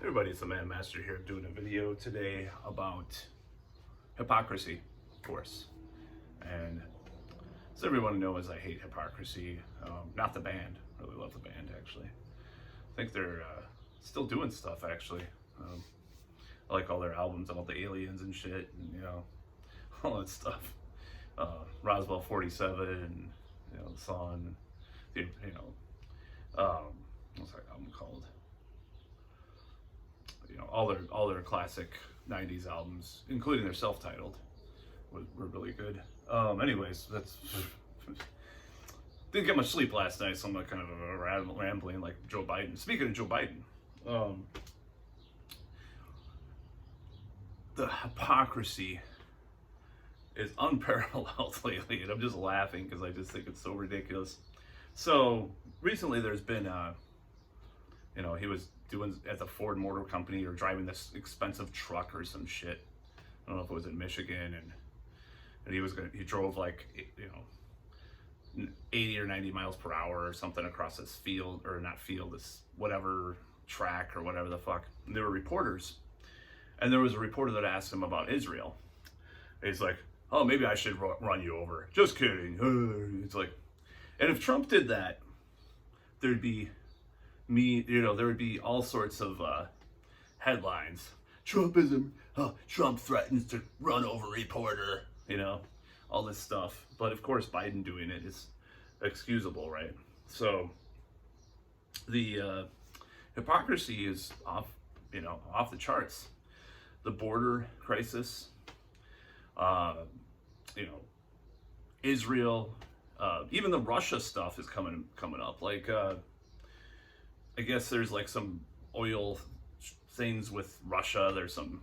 Everybody, it's the Man Master here doing a video today about Hypocrisy, of course. And as everyone knows, I hate Hypocrisy. Not the band. I really love the band, actually. I think they're still doing stuff, actually. I like all their albums, all the aliens and shit, and, all that stuff. Roswell 47, and, the song, what's that album called? All their classic 90s albums, including their self-titled, were really good. Anyways, that's didn't get much sleep last night, so I'm kind of rambling like Joe Biden. Speaking of Joe Biden, the hypocrisy is unparalleled lately, and I'm just laughing because I just think it's so ridiculous. So recently, there's been, he was doing at the Ford Motor Company or driving this expensive truck or some shit. I don't know if it was in Michigan, and he drove like 80 or 90 miles per hour or something across this field, or not field, this whatever track or whatever the fuck. And there were reporters, and there was a reporter that asked him about Israel. He's like, "Oh, maybe I should run you over." Just kidding. It's like, and if Trump did that, there'd be there would be all sorts of headlines. Trumpism. Trump threatens to run over reporter. All this stuff. But of course, Biden doing it is excusable, right? So the hypocrisy is off the charts. The border crisis. Israel. Even the Russia stuff is coming up. Like. I guess there's like some oil things with Russia. There's some,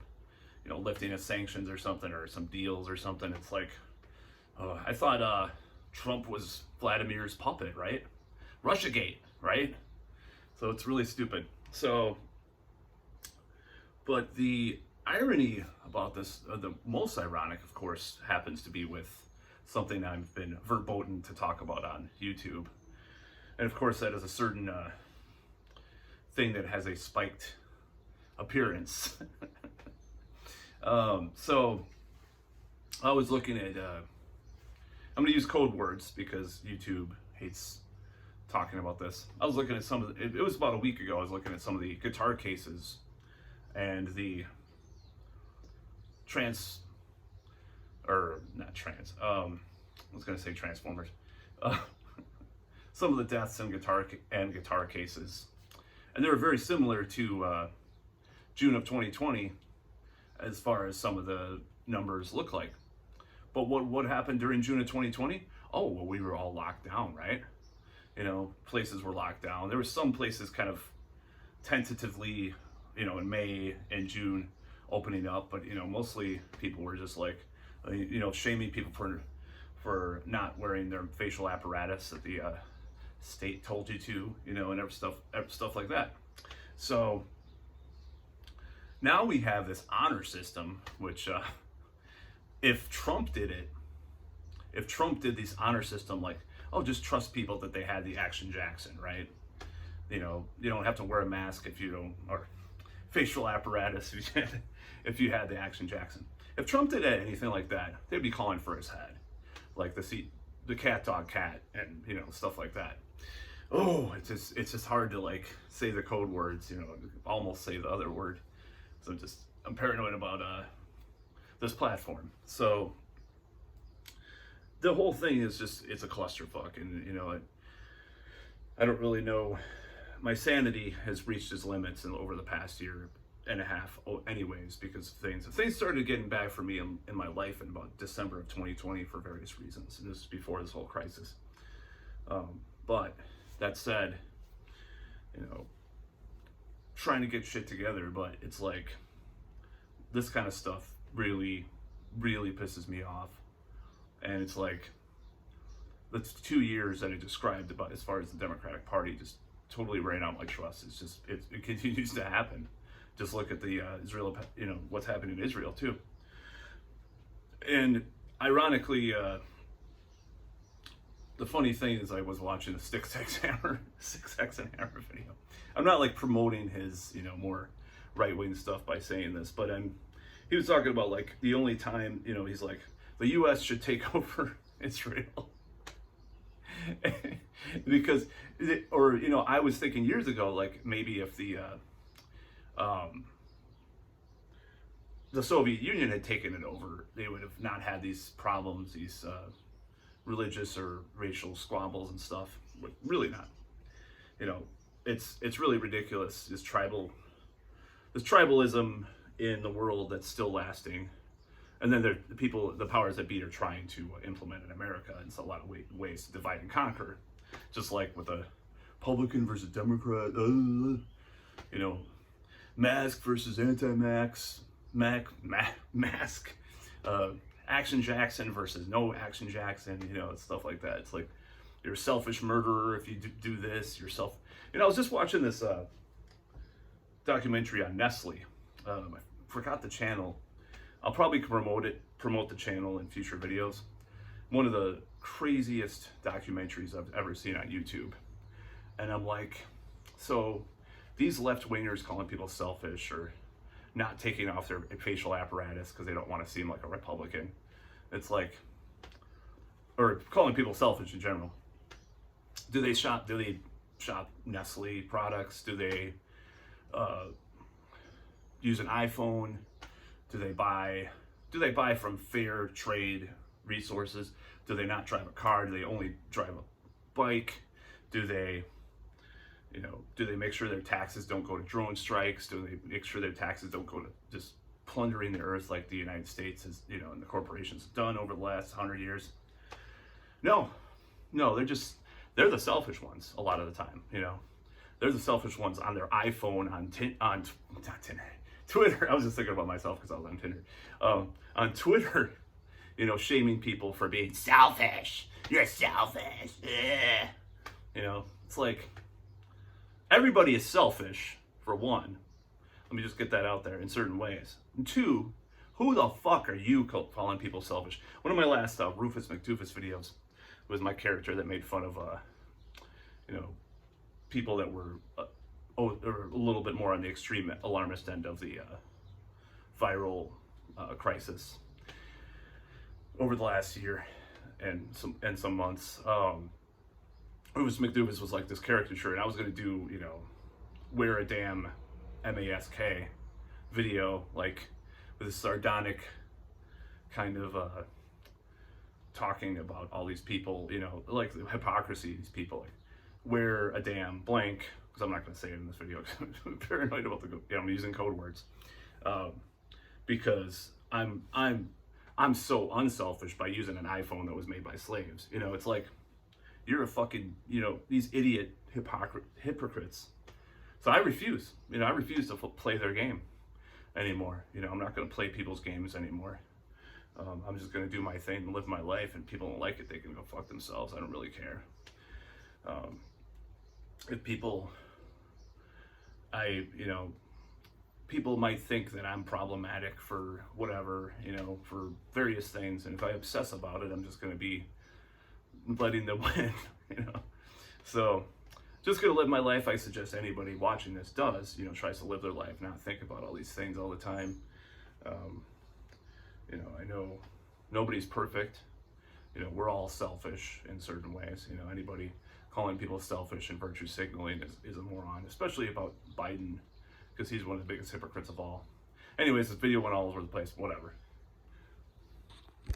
lifting of sanctions or something, or some deals or something. It's like, I thought Trump was Vladimir's puppet, right? Russiagate, right? So it's really stupid. So, but the irony about this, the most ironic, of course, happens to be with something I've been verboten to talk about on YouTube. And of course, that is a certain thing that has a spiked appearance. So I was looking at, I'm going to use code words because YouTube hates talking about this. I was looking at some of the, it was about a week ago, I was looking at some of the guitar cases and the I was going to say Transformers. Some of the deaths in guitar cases. And they were very similar to June of 2020 as far as some of the numbers look like. But what happened during June of 2020? Oh, well, we were all locked down, right? Places were locked down. There were some places kind of tentatively, in May and June opening up. But, mostly people were just like, shaming people for not wearing their facial apparatus at the state told you to, and stuff like that. So now we have this honor system, which if Trump did this honor system, like, just trust people that they had the Action Jackson, right? You don't have to wear a mask if you don't, or facial apparatus if you had the Action Jackson. If Trump did anything like that, they'd be calling for his head, like the cat dog cat and stuff like that. Oh, it's just hard to like say the code words, almost say the other word. So I'm paranoid about this platform. So the whole thing is it's a clusterfuck, and I don't really know. My sanity has reached its limits over the past year and a half, anyways, because things started getting bad for me in my life in about December of 2020 for various reasons. And this is before this whole crisis. But that said, trying to get shit together, but it's like this kind of stuff really, really pisses me off. And it's like the 2 years that I described about as far as the Democratic Party just totally ran out my trust. It continues to happen. Just look at the Israel, what's happening in Israel too. And ironically, the funny thing is I was watching the Six X and Hammer video. I'm not like promoting his, more right-wing stuff by saying this, but he was talking about like the only time, you know, he's like, the U.S. should take over Israel. Because, or, you know, I was thinking years ago, like maybe if the Soviet Union had taken it over, they would have not had these problems, these religious or racial squabbles and stuff. But really not. You know, it's really ridiculous, this tribalism in the world that's still lasting. And then the powers that be are trying to implement in America in a lot of ways to divide and conquer. Just like with a Republican versus Democrat, you know, mask versus anti-mask, mask, Action Jackson versus no Action Jackson, you know, stuff like that. It's like, you're a selfish murderer if you do this, You know, I was just watching this documentary on Nestle. I forgot the channel. I'll probably promote the channel in future videos. One of the craziest documentaries I've ever seen on YouTube. And I'm like, so these left-wingers calling people selfish or not taking off their facial apparatus because they don't want to seem like a Republican. It's like, or calling people selfish in general. Do they shop Nestle products? Do they use an iPhone? Do they buy from fair trade resources? Do they not drive a car? Do they only drive a bike? Do they make sure their taxes don't go to drone strikes? Do they make sure their taxes don't go to just plundering the earth like the United States has, you know, and the corporations have done over the last 100 years? No, they're the selfish ones a lot of the time, you know. They're the selfish ones on their iPhone, on Twitter. I was just thinking about myself because I was on Tinder. On Twitter, you know, shaming people for being selfish. You're selfish. Ugh. You know, it's like, everybody is selfish, for one. Let me just get that out there in certain ways. And two, who the fuck are you calling people selfish? One of my last Rufus McDoofus videos was my character that made fun of, you know, people that were or a little bit more on the extreme alarmist end of the viral crisis over the last year and some months. Rufus McDoofus was like this caricature, and I was gonna do, you know, wear a damn mask video, like with a sardonic kind of talking about all these people, you know, like the hypocrisy of these people, like wear a damn blank, because I'm not going to say it in this video because I'm paranoid about I'm using code words, because I'm so unselfish by using an iPhone that was made by slaves. You know, it's like, you're a fucking, you know, these idiot hypocrites. So I refuse to play their game anymore. You know, I'm not going to play people's games anymore. I'm just going to do my thing and live my life, and people don't like it, they can go fuck themselves. I don't really care. If people, people might think that I'm problematic for whatever, you know, for various things. And if I obsess about it, I'm just going to be letting them win, you know. So just going to live my life. I suggest anybody watching this does, you know, tries to live their life, not think about all these things all the time. You know, I know nobody's perfect. You know, we're all selfish in certain ways. You know, anybody calling people selfish and virtue signaling is a moron, especially about Biden, because he's one of the biggest hypocrites of all. Anyways, this video went all over the place, whatever.